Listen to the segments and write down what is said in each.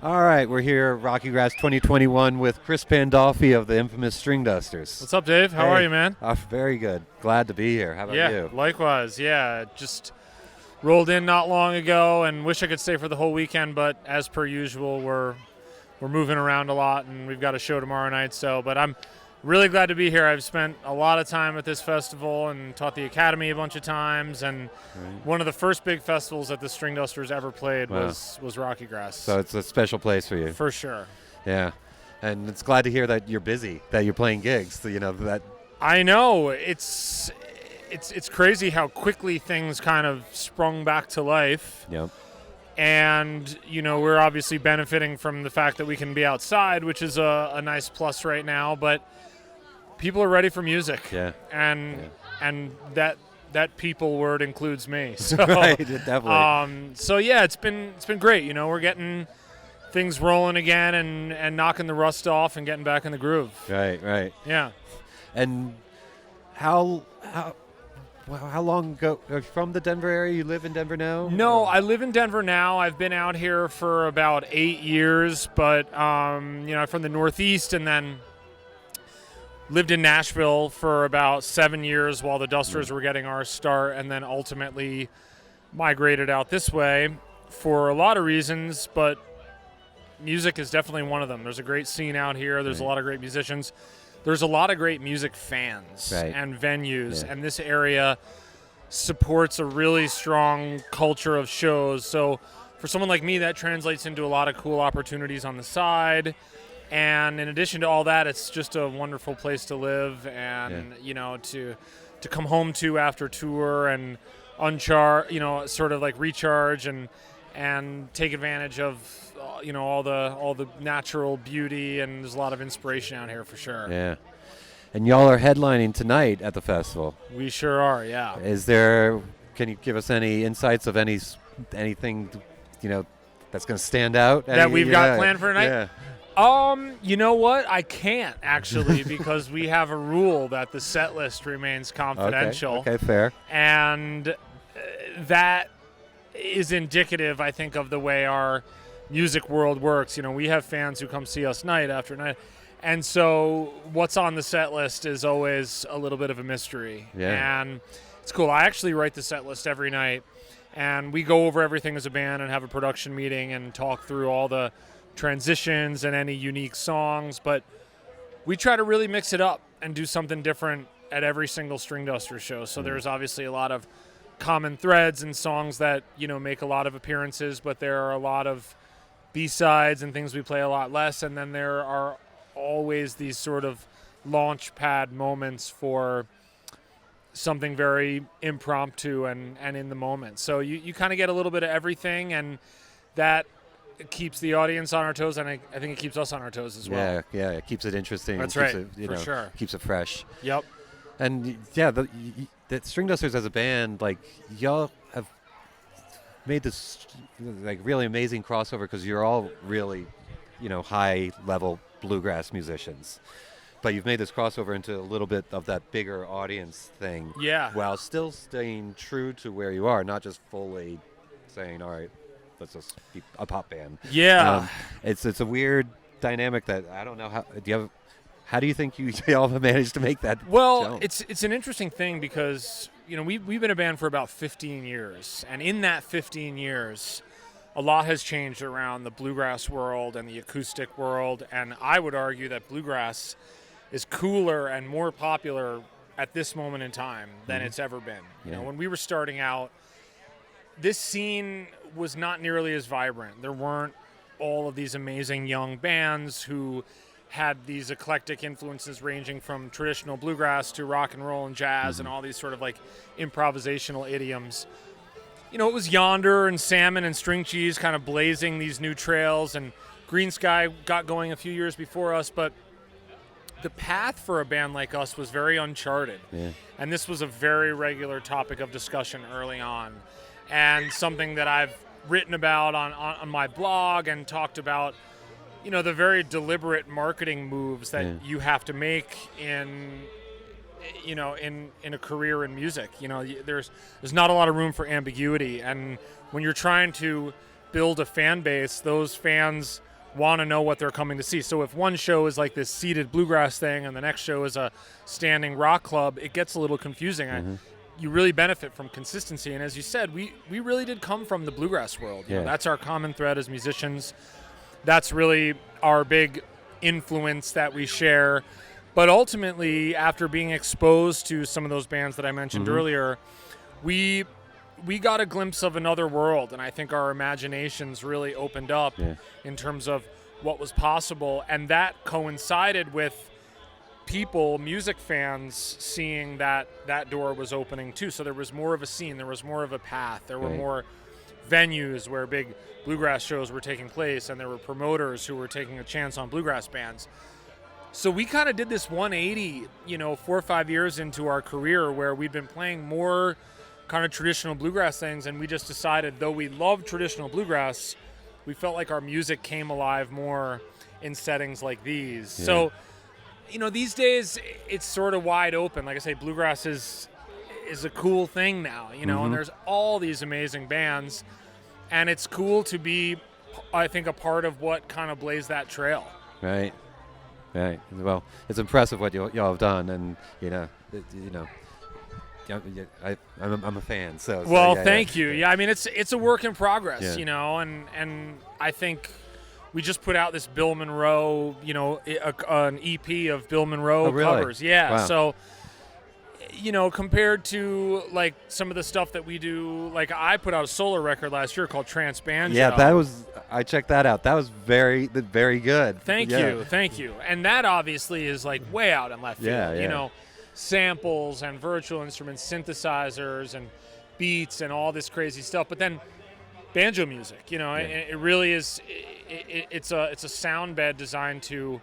All right, we're here at RockyGrass 2021 with Chris Pandolfi of the infamous String Dusters. What's up, Dave? How are you, man? Very good. Glad to be here. How about you? Likewise. Yeah, just rolled in not long ago and wish I could stay for the whole weekend, but as per usual, we're moving around a lot and we've got a show tomorrow night. But I'm really glad to be here. I've spent a lot of time at this festival and taught the Academy a bunch of times, and one of the first big festivals that the String Dusters ever played was RockyGrass. So it's a special place for you. For sure. Yeah. And it's glad to hear that you're busy, that you're playing gigs. So, that. I know. It's crazy how quickly things kind of sprung back to life. Yep. And, we're obviously benefiting from the fact that we can be outside, which is a nice plus right now. But people are ready for music. Yeah. And that people word includes me. So, right, definitely. It's been great. We're getting things rolling again and knocking the rust off and getting back in the groove. Right. Yeah. And how long ago are you from the Denver area? You live in Denver now? No, I live in Denver now. I've been out here for about 8 years, but I'm from the Northeast, and then lived in Nashville for about 7 years while the Dusters were getting our start, and then ultimately migrated out this way for a lot of reasons, but music is definitely one of them. There's a great scene out here. There's a lot of great musicians. There's a lot of great music fans and venues, and this area supports a really strong culture of shows. So for someone like me, that translates into a lot of cool opportunities on the side. And in addition to all that, it's just a wonderful place to live and, to come home to after tour and sort of like recharge and take advantage of all the natural beauty, and there's a lot of inspiration out here for sure. Yeah. And y'all are headlining tonight at the festival. We sure are, yeah. Can you give us any insights of anything, that's going to stand out? That we've got planned for tonight? Yeah. You know what? I can't actually because we have a rule that the set list remains confidential. Okay, fair. And that is indicative, I think, of the way our music world works. We have fans who come see us night after night, and so what's on the set list is always a little bit of a mystery. Yeah. And it's cool. I actually write the set list every night, and we go over everything as a band and have a production meeting and talk through all the transitions and any unique songs, but we try to really mix it up and do something different at every single String Duster show. So there's obviously a lot of common threads and songs that make a lot of appearances, but there are a lot of B-sides and things we play a lot less, and then there are always these sort of launch pad moments for something very impromptu and in the moment. So you kind of get a little bit of everything, and that keeps the audience on our toes, and I think it keeps us on our toes as well. Yeah, it keeps it interesting. That's keeps right, it, for sure. Keeps it fresh. Yep. And the String Dusters as a band, like, y'all have made this like really amazing crossover because you're all really, high level bluegrass musicians. But you've made this crossover into a little bit of that bigger audience thing. Yeah. While still staying true to where you are, not just fully saying, all right, let's just be a pop band. Yeah. It's a weird dynamic that I don't know how do you think y'all have managed to make that jump? It's an interesting thing because we've been a band for about 15 years, and in that 15 years a lot has changed around the bluegrass world and the acoustic world, and I would argue that bluegrass is cooler and more popular at this moment in time than it's ever been. When we were starting out, this scene was not nearly as vibrant. There weren't all of these amazing young bands who had these eclectic influences ranging from traditional bluegrass to rock and roll and jazz and all these sort of like improvisational idioms. It was Yonder and Salmon and String Cheese kind of blazing these new trails, and Green Sky got going a few years before us, but the path for a band like us was very uncharted. Yeah. And this was a very regular topic of discussion early on, and something that I've written about on my blog and talked about, the very deliberate marketing moves that you have to make in a career in music. There's not a lot of room for ambiguity, and when you're trying to build a fan base, those fans want to know what they're coming to see. So if one show is like this seated bluegrass thing and the next show is a standing rock club, it gets a little confusing. You really benefit from consistency. And as you said, we really did come from the bluegrass world. You know, that's our common thread as musicians. That's really our big influence that we share. But ultimately, after being exposed to some of those bands that I mentioned earlier, we got a glimpse of another world, and I think our imaginations really opened up in terms of what was possible, and that coincided with people, music fans, seeing that door was opening too. So there was more of a scene, there was more of a path, there were more venues where big bluegrass shows were taking place, and there were promoters who were taking a chance on bluegrass bands. So we kind of did this 180, 4 or 5 years into our career where we'd been playing more kind of traditional bluegrass things, and we just decided, though we love traditional bluegrass, we felt like our music came alive more in settings like these. So, these days it's sort of wide open. Like I say, bluegrass is a cool thing now, and there's all these amazing bands, and it's cool to be, I think, a part of what kind of blazed that trail. Right. Well, it's impressive what y'all have done, and I'm a fan. So thank you. Yeah, I mean it's a work in progress, and I think we just put out this Bill Monroe, an EP of Bill Monroe covers. Yeah, wow. So compared to like some of the stuff that we do, like I put out a solo record last year called Banjo. Yeah, I checked that out. That was very good. Thank you. And that obviously is like way out in left field. Samples and virtual instruments, synthesizers and beats and all this crazy stuff. But then banjo music, it really is. It's a sound bed designed to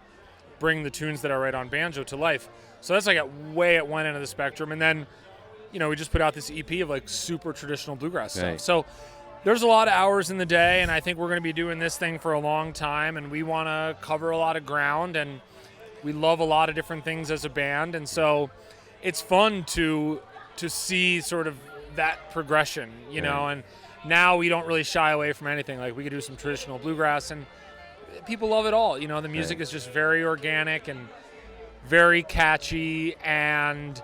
bring the tunes that I write on banjo to life. So that's like way at one end of the spectrum. And then, we just put out this EP of like super traditional bluegrass stuff. So there's a lot of hours in the day, and I think we're going to be doing this thing for a long time, and we want to cover a lot of ground, and we love a lot of different things as a band. And so it's fun to see sort of that progression, and now we don't really shy away from anything. Like we could do some traditional bluegrass, and people love it all. The music is just very organic and very catchy, and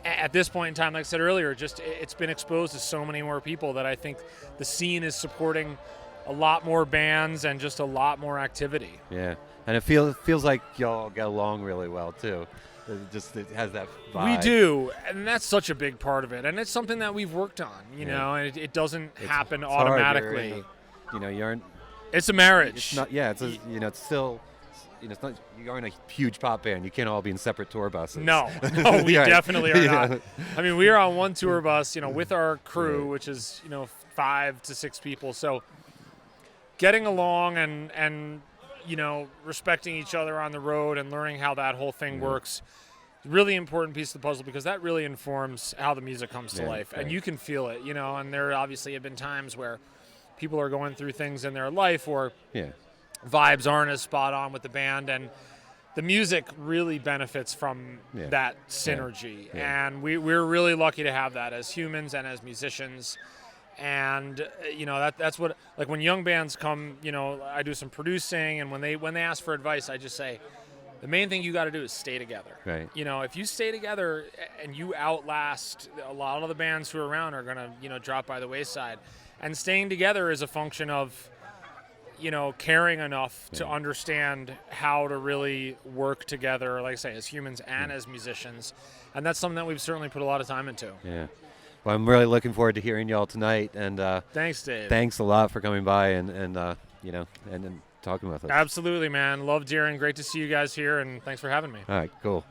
at this point in time, like I said earlier, just it's been exposed to so many more people that I think the scene is supporting a lot more bands and just a lot more activity. Yeah, and it feels like y'all get along really well too. It has that vibe. We do, and that's such a big part of it, and it's something that we've worked on, and it doesn't happen automatically. You're it's a marriage. It's not. Yeah, it's still. It's not. You aren't a huge pop band. You can't all be in separate tour buses. No, we definitely are not. I mean, we are on one tour bus, with our crew, which is 5 to 6 people. So getting along and respecting each other on the road and learning how that whole thing works, really important piece of the puzzle, because that really informs how the music comes to life, and you can feel it. And there obviously have been times where people are going through things in their life, or vibes aren't as spot on with the band, and the music really benefits from that synergy. And we're really lucky to have that as humans and as musicians. And that's what, like when young bands come, I do some producing, and when they ask for advice, I just say the main thing you got to do is stay together. Right. If you stay together and you outlast a lot of the bands who are around, are going to drop by the wayside. And staying together is a function of caring enough to understand how to really work together, like I say, as humans and as musicians. And that's something that we've certainly put a lot of time into. Yeah. Well, I'm really looking forward to hearing y'all tonight. And thanks, Dave. Thanks a lot for coming by and talking with us. Absolutely, man. Loved hearing. Great to see you guys here, and thanks for having me. All right, cool.